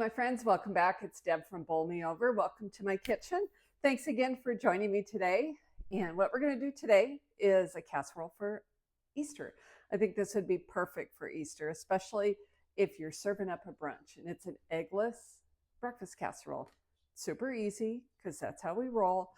my friends, welcome back. It's Deb from Bowl Me Over. Welcome to my kitchen. Thanks again for joining me today. And what we're going to do today is a casserole for Easter. I think this would be perfect for Easter, especially if you're serving up a brunch. And it's an eggless breakfast casserole. Super easy because that's how we roll.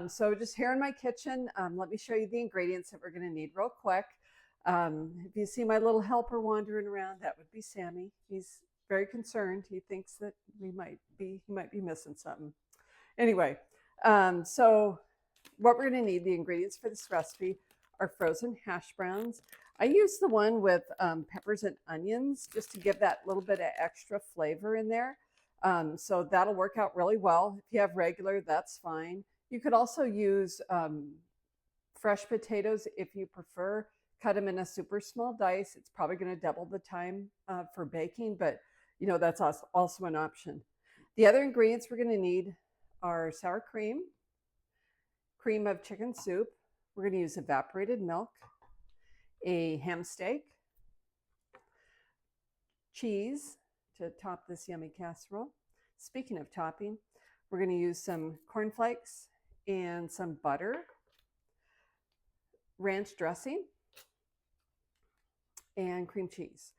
So just here in my kitchen, let me show you the ingredients that we're going to need real quick. If you see my little helper wandering around, that would be Sammy. He's very concerned. He thinks that he might be missing something. Anyway, so what we're going to need, the ingredients for this recipe are frozen hash browns. I use the one with peppers and onions just to give that little bit of extra flavor in there. So that'll work out really well. If you have regular, that's fine. You could also use fresh potatoes if you prefer. Cut them in a super small dice. It's probably going to double the time for baking, but you know, that's also an option. The other ingredients we're going to need are sour cream, cream of chicken soup. We're going to use evaporated milk, a ham steak, cheese to top this yummy casserole. Speaking of topping, we're going to use some cornflakes and some butter, ranch dressing, and cream cheese.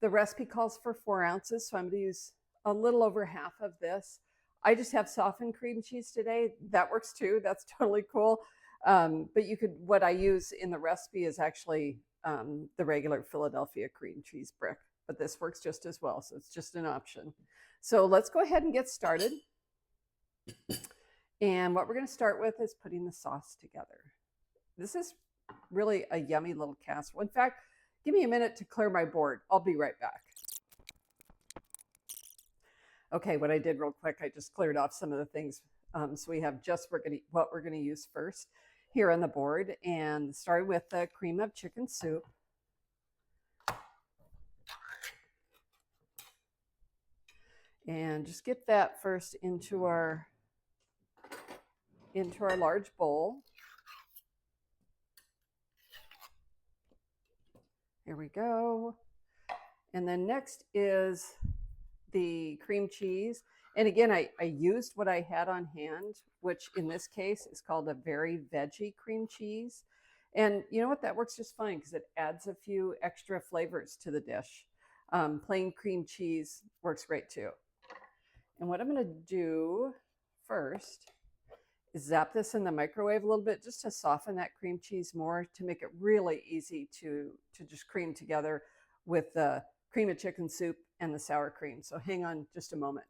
The recipe calls for 4 ounces, so I'm going to use a little over half of this. I just have softened cream cheese today. That works too. That's totally cool. But you could, what I use in the recipe is actually the regular Philadelphia cream cheese brick, but this works just as well, so it's just an option. So let's go ahead and get started. And what we're going to start with is putting the sauce together. This is really a yummy little casserole. In fact, give me a minute to clear my board. I'll be right back. Okay, what I did real quick, I just cleared off some of the things. So we have just what we're going to use first here on the board, and started with the cream of chicken soup. And just get that first into our large bowl. Here we go. And then next is the cream cheese. And again, I used what I had on hand, which in this case is called a very veggie cream cheese. And you know what? That works just fine because it adds a few extra flavors to the dish. Plain cream cheese works great too. And what I'm going to do first is zap this in the microwave a little bit just to soften that cream cheese more, to make it really easy to just cream together with the cream of chicken soup and the sour cream. So hang on just a moment.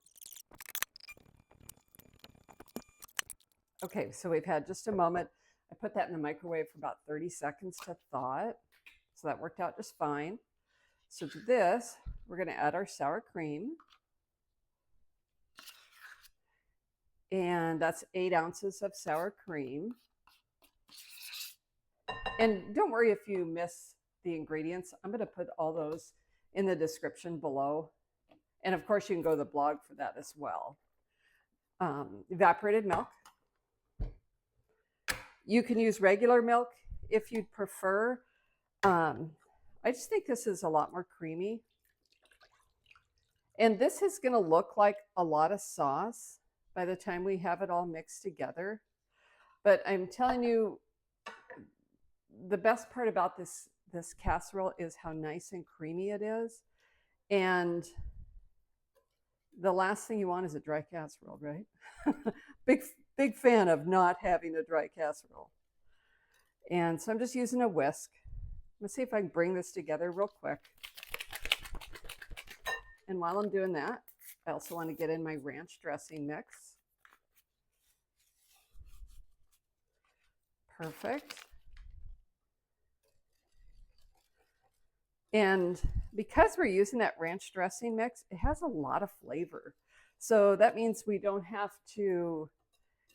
Okay, so we've had just a moment. I put that in the microwave for about 30 seconds to thaw it. So that worked out just fine. So to this, we're going to add our sour cream. And that's 8 ounces of sour cream. And don't worry if you miss the ingredients. I'm going to put all those in the description below. And of course, you can go to the blog for that as well. Evaporated milk. You can use regular milk if you'd prefer. I just think this is a lot more creamy. And this is going to look like a lot of sauce by the time we have it all mixed together. But I'm telling you, the best part about this casserole is how nice and creamy it is. And the last thing you want is a dry casserole, right? Big fan of not having a dry casserole. And so I'm just using a whisk. Let's see if I can bring this together real quick. And while I'm doing that, I also want to get in my ranch dressing mix. Perfect. And because we're using that ranch dressing mix, it has a lot of flavor. So that means we don't have to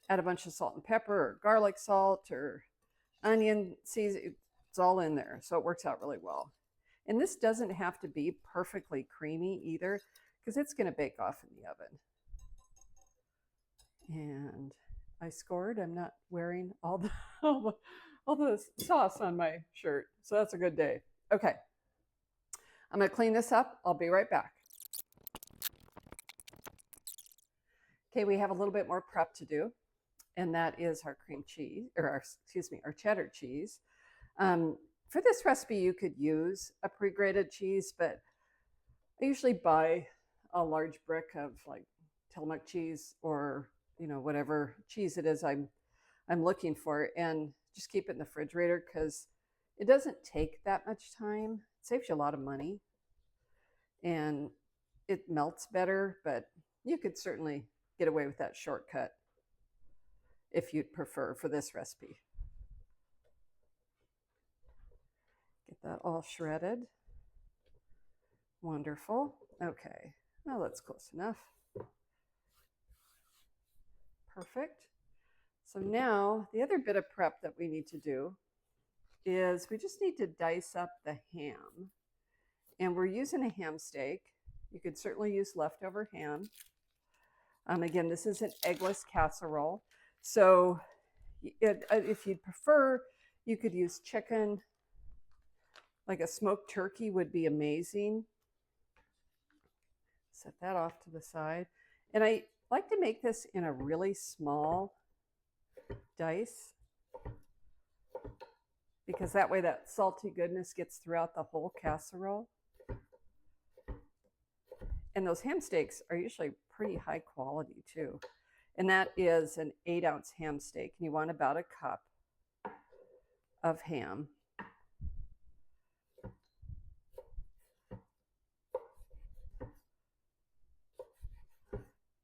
add a bunch of salt and pepper or garlic salt or onion seasoning. It's all in there. So it works out really well. And this doesn't have to be perfectly creamy either, because it's going to bake off in the oven. And I scored. I'm not wearing all the sauce on my shirt, so that's a good day. Okay, I'm going to clean this up. I'll be right back. Okay, we have a little bit more prep to do, and that is our cream cheese, or our cheddar cheese. For this recipe, you could use a pre-grated cheese, but I usually buy a large brick of like Tillamook cheese, or whatever cheese it is I'm looking for, and just keep it in the refrigerator because it doesn't take that much time. It saves you a lot of money, and it melts better, but you could certainly get away with that shortcut if you'd prefer for this recipe. Get that all shredded. Wonderful. Okay, now that's close enough. Perfect. So now the other bit of prep that we need to do is we just need to dice up the ham. And we're using a ham steak. You could certainly use leftover ham. Again, this is an eggless casserole. So if you'd prefer, you could use chicken. Like a smoked turkey would be amazing. Set that off to the side. And I like to make this in a really small dice, because that way that salty goodness gets throughout the whole casserole. And those ham steaks are usually pretty high quality too. And that is an 8-ounce ham steak. And you want about a cup of ham.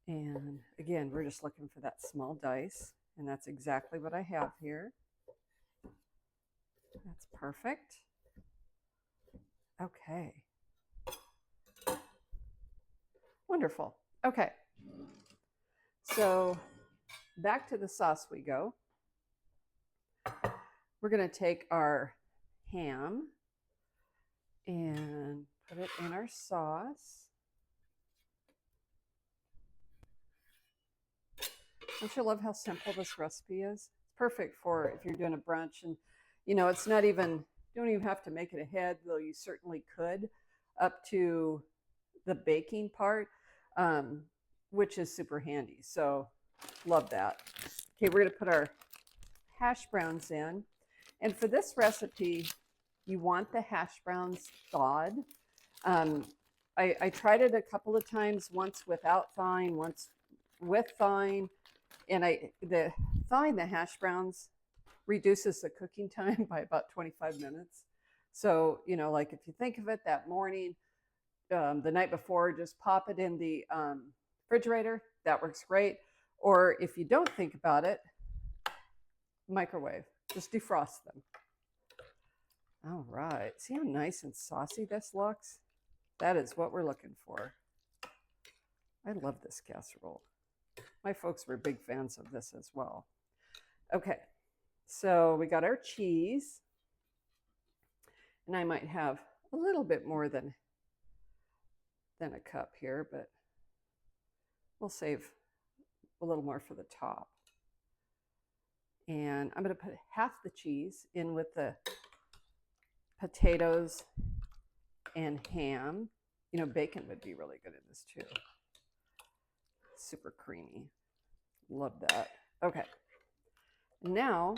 And again, we're just looking for that small dice. And that's exactly what I have here. That's perfect. Okay. Wonderful. Okay. So back to the sauce we go. We're going to take our ham and put it in our sauce. Don't you love how simple this recipe is? It's perfect for if you're doing a brunch, and it's not even, you don't even have to make it ahead, though you certainly could, up to the baking part, which is super handy. So love that. Okay, we're going to put our hash browns in. And for this recipe, you want the hash browns thawed. I tried it a couple of times, once without thawing, once with thawing. And the thawing the hash browns reduces the cooking time by about 25 minutes. So, like if you think of it that morning, the night before, just pop it in the refrigerator. That works great. Or if you don't think about it, microwave. Just defrost them. All right. See how nice and saucy this looks? That is what we're looking for. I love this casserole. My folks were big fans of this as well. Okay, so we got our cheese. And I might have a little bit more than a cup here, but we'll save a little more for the top. And I'm going to put half the cheese in with the potatoes and ham. Bacon would be really good in this too. Super creamy. Love that. Okay. Now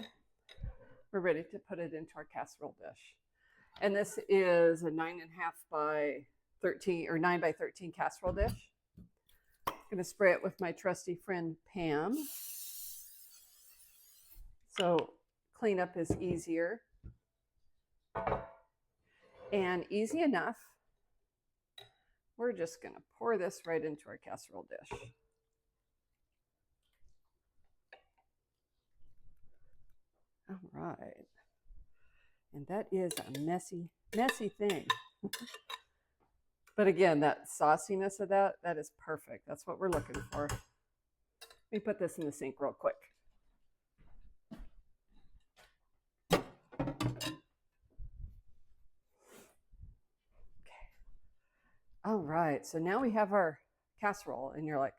we're ready to put it into our casserole dish. And this is a 9.5 by 13 or 9 by 13 casserole dish. I'm going to spray it with my trusty friend Pam. So cleanup is easier and easy enough. We're just going to pour this right into our casserole dish. All right. And that is a messy, messy thing. But again, that sauciness of that is perfect. That's what we're looking for. Let me put this in the sink real quick. Okay. All right. So now we have our casserole, and you're like,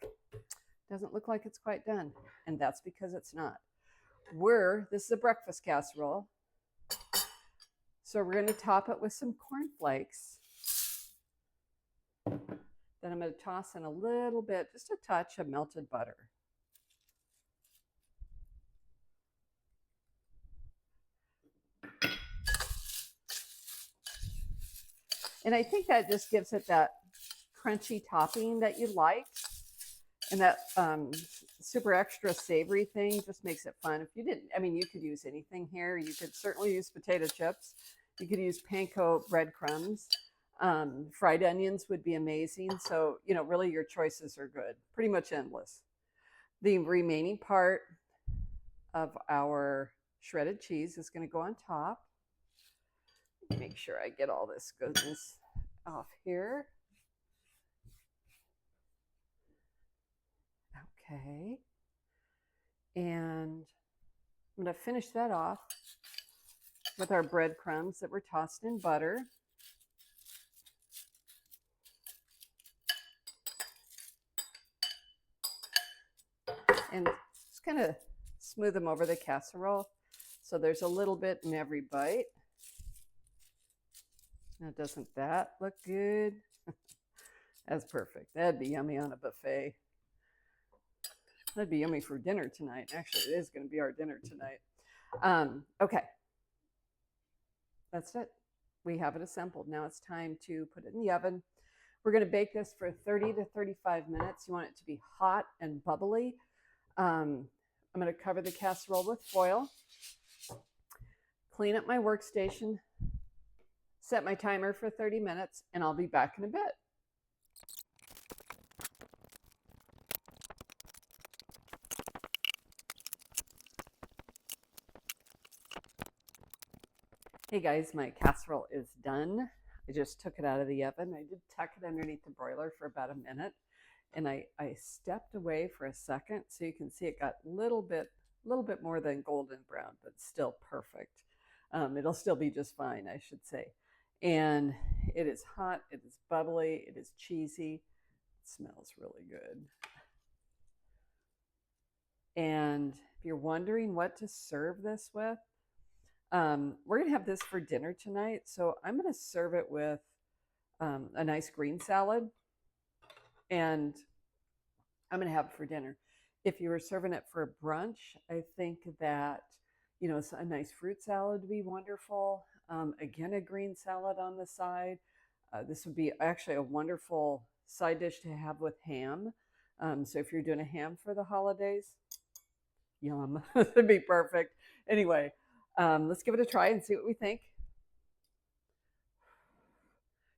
doesn't look like it's quite done. And that's because it's not. This is a breakfast casserole. So we're going to top it with some cornflakes. Then I'm going to toss in a little bit, just a touch of melted butter. And I think that just gives it that crunchy topping that you like. And that super extra savory thing just makes it fun. If you didn't, I mean, you could use anything here. You could certainly use potato chips. You could use panko breadcrumbs. Fried onions would be amazing. So, you know, really your choices are good, pretty much endless. The remaining part of our shredded cheese is going to go on top. Make sure I get all this goodness off here. Okay. And I'm going to finish that off with our breadcrumbs that were tossed in butter. And just kind of smooth them over the casserole so there's a little bit in every bite. Now, doesn't that look good? That's perfect. That'd be yummy on a buffet. That'd be yummy for dinner tonight. Actually, it is going to be our dinner tonight. Okay. That's it. We have it assembled. Now it's time to put it in the oven. We're going to bake this for 30 to 35 minutes. You want it to be hot and bubbly. I'm going to cover the casserole with foil. Clean up my workstation. Set my timer for 30 minutes, and I'll be back in a bit. Hey guys, my casserole is done. I just took it out of the oven. I did tuck it underneath the broiler for about a minute, and I stepped away for a second so you can see it got a little bit more than golden brown, but still perfect. It'll still be just fine, I should say. And it is hot, it is bubbly, it is cheesy, it smells really good. And if you're wondering what to serve this with, we're going to have this for dinner tonight. So I'm going to serve it with a nice green salad, and I'm going to have it for dinner. If you were serving it for a brunch, I think that, you know, a nice fruit salad would be wonderful. Again, a green salad on the side. This would be actually a wonderful side dish to have with ham. So if you're doing a ham for the holidays, yum, this would be perfect. Anyway, let's give it a try and see what we think.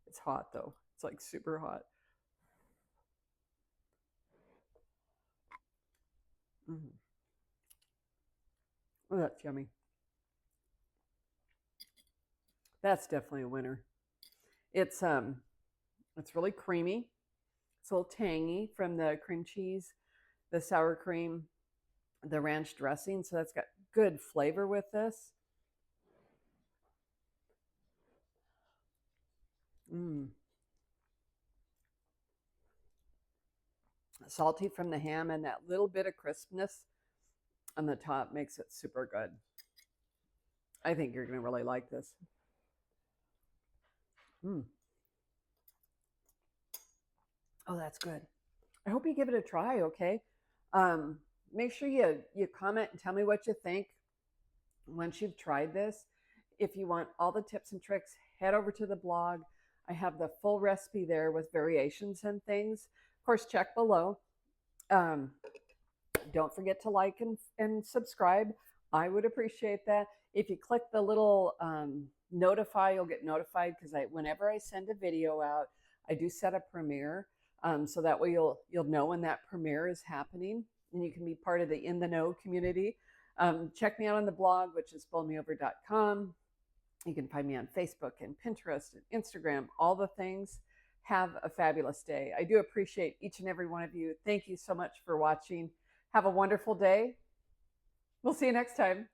It's hot though. It's like super hot. Oh, that's yummy. That's definitely a winner. It's really creamy. It's a little tangy from the cream cheese, the sour cream, the ranch dressing. So that's got good flavor with this. Salty from the ham, and that little bit of crispness on the top makes it super good. I think you're going to really like this. Oh, that's good. I hope you give it a try, okay? Make sure you comment and tell me what you think once you've tried this. If you want all the tips and tricks, head over to the blog. I have the full recipe there with variations and things. Of course, check below. Don't forget to like and subscribe. I would appreciate that. If you click the little notify, you'll get notified, because whenever I send a video out, I do set a premiere. So that way you'll know when that premiere is happening, and you can be part of the In the Know community. Check me out on the blog, which is bowlmeover.com. You can find me on Facebook and Pinterest and Instagram, all the things. Have a fabulous day. I do appreciate each and every one of you. Thank you so much for watching. Have a wonderful day. We'll see you next time.